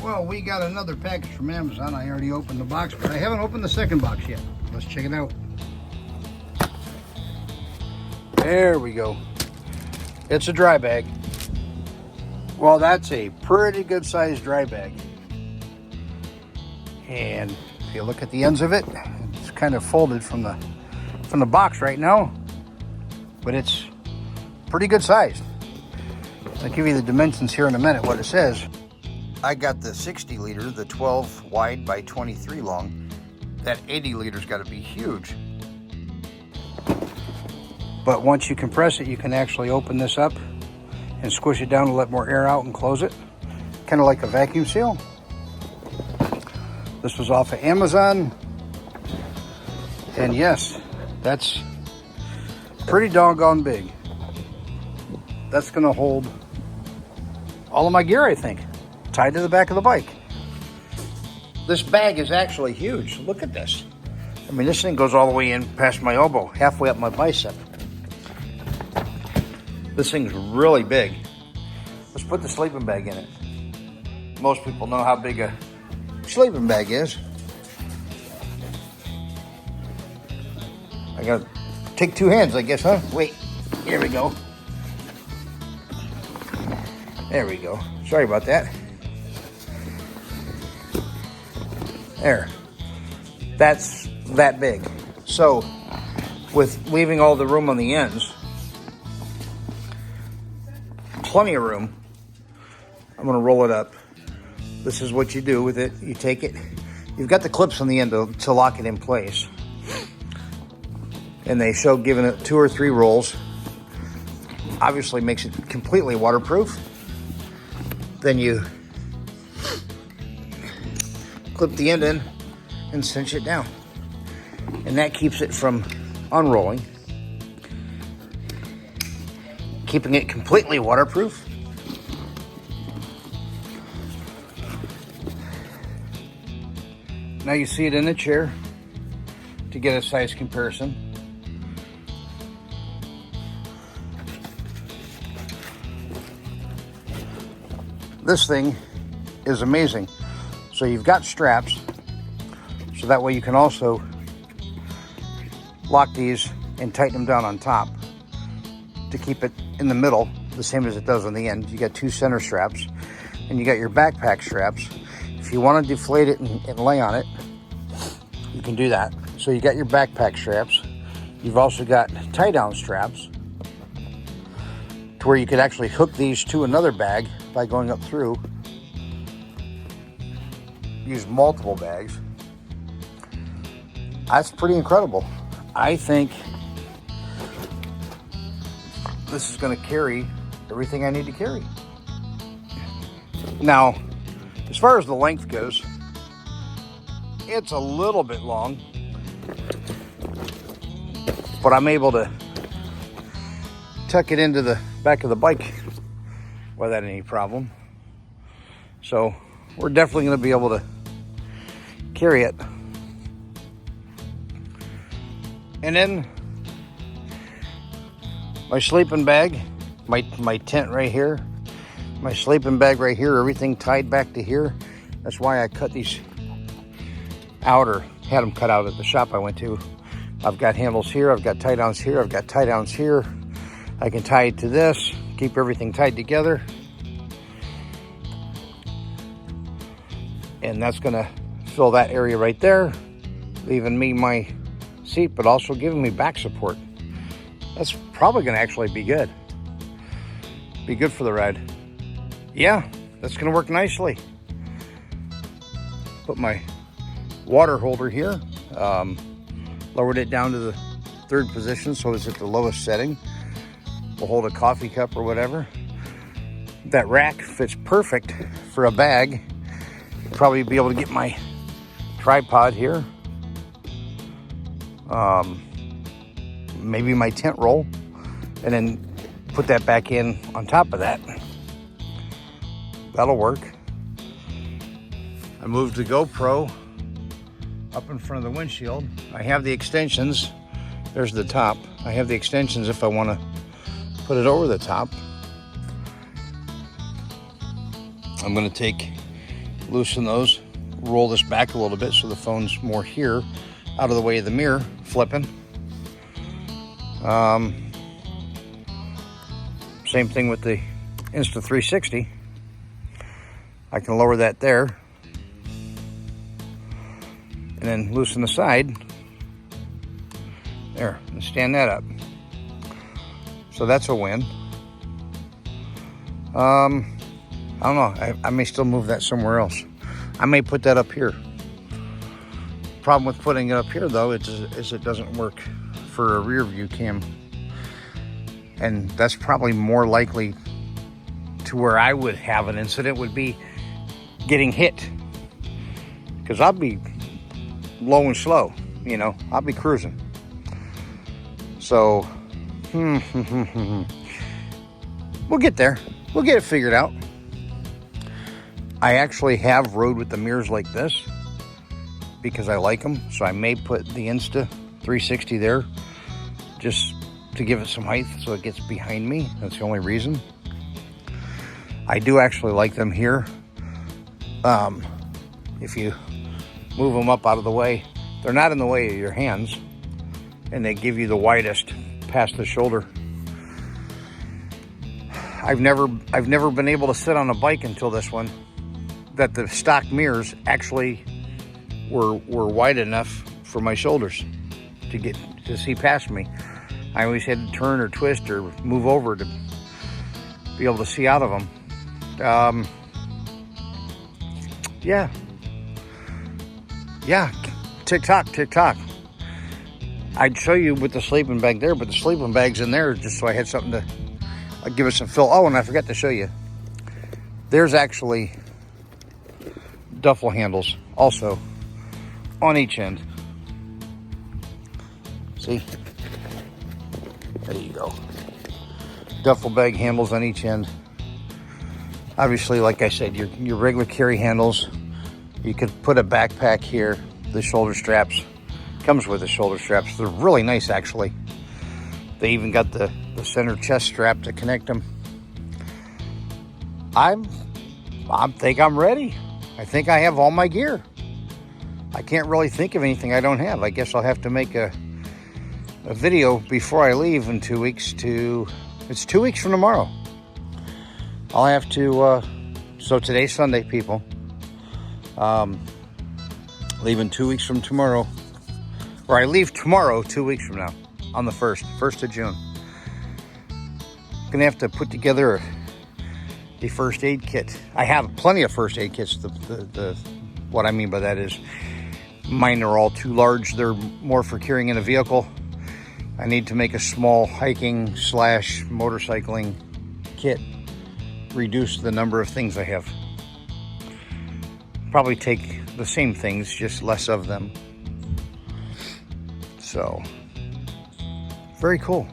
Well, we got another package from Amazon. I already opened the box, but I haven't opened the second box yet. Let's check it out. There we go. It's a dry bag. Well, that's a pretty good sized dry bag. And if you look at the ends of it, it's kind of folded from the box right now, but it's pretty good sized. I'll give you the dimensions here in a minute, what it says. I got the 60 liter, the 12 wide by 23 long. That 80 liter's got to be huge. But once you compress it, you can actually open this up and squish it down to let more air out and close it. Kind of like a vacuum seal. This was off of Amazon. And yes, that's pretty doggone big. That's gonna hold all of my gear, I think, tied to the back of the bike. This bag is actually huge. Look at this. I mean, this thing goes all the way in past my elbow, halfway up my bicep. This thing's really big. Let's put the sleeping bag in it. Most people know how big a sleeping bag is. I gotta take two hands, I guess, huh? Wait, here we go. There we go. Sorry about that. There. That's that big. So, with leaving all the room on the ends, plenty of room, I'm gonna roll it up. This is what you do with it. You take it, you've got the clips on the end to lock it in place. And they show giving it 2 or 3 rolls. Obviously makes it completely waterproof. Then you clip the end in and cinch it down. And that keeps it from unrolling, keeping it completely waterproof. Now you see it in the chair to get a size comparison. This thing is amazing. So you've got straps, so that way you can also lock these and tighten them down on top to keep it in the middle, the same as it does on the end. You got 2 center straps, and you got your backpack straps. If you want to deflate it and lay on it, you can do that. So you got your backpack straps. You've also got tie-down straps to where you could actually hook these to another bag by going up through. Use multiple bags. That's pretty incredible. I think this is going to carry everything I need to carry. Now, as far as the length goes, it's a little bit long, but I'm able to tuck it into the back of the bike without any problem. So we're definitely going to be able to carry it. And then my sleeping bag, my tent right here, my sleeping bag right here, everything tied back to here. That's why I cut these out, or had them cut out at the shop I went to. I've got handles here, I've got tie downs here, I've got tie downs here. I can tie it to this, keep everything tied together. And that's gonna fill that area right there, leaving me my seat, but also giving me back support. That's probably gonna actually be good. Be good for the ride. Yeah, that's gonna work nicely. Put my water holder here, lowered it down to the 3rd position so it's at the lowest setting. We'll hold a coffee cup or whatever. That rack fits perfect for a bag. Probably be able to get my tripod here. Maybe my tent roll, and then put that back in on top of that. That'll work. I moved the GoPro up in front of the windshield. I have the extensions. There's the top. I have the extensions if I want to put it over the top. I'm going to take loosen those, roll this back a little bit so the phone's more here, out of the way of the mirror, flipping. Same thing with the Insta360. I can lower that there and then loosen the side there and stand that up. So that's a win. I don't know, I may still move that somewhere else. I may put that up here. Problem with putting it up here though is it doesn't work for a rear view cam, and that's probably more likely to where I would have an incident would be getting hit, because I'll be low and slow, you know, I'll be cruising. So we'll get there, we'll get it figured out. I actually have rode with the mirrors like this because I like them, so I may put the Insta360 there just to give it some height so it gets behind me. That's the only reason. I do actually like them here. If you move them up out of the way, they're not in the way of your hands, and they give you the widest past the shoulder. I've never been able to sit on a bike until this one that the stock mirrors actually were wide enough for my shoulders to see past me. I always had to turn or twist or move over to be able to see out of them. Yeah, tick tock. I'd show you with the sleeping bag there, but the sleeping bag's in there just so I had something to give it some fill. Oh, and I forgot to show you, there's actually duffel handles also on each end. See, there you go, duffel bag handles on each end. Obviously, like I said, your regular carry handles. You could put a backpack here. The shoulder straps, comes with the shoulder straps. They're really nice, actually. They even got the center chest strap to connect them. I think I'm ready. I think I have all my gear. I can't really think of anything I don't have. I guess I'll have to make a video before I leave in 2 weeks it's 2 weeks from tomorrow. I'll have to, so today's Sunday, people. Leaving 2 weeks from tomorrow, or I leave tomorrow 2 weeks from now, on the 1st of June. Gonna have to put together a first aid kit. I have plenty of first aid kits. What I mean by that is mine are all too large. They're more for carrying in a vehicle. I need to make a small hiking / motorcycling kit, reduce the number of things I have. Probably take the same things, just less of them. So, very cool.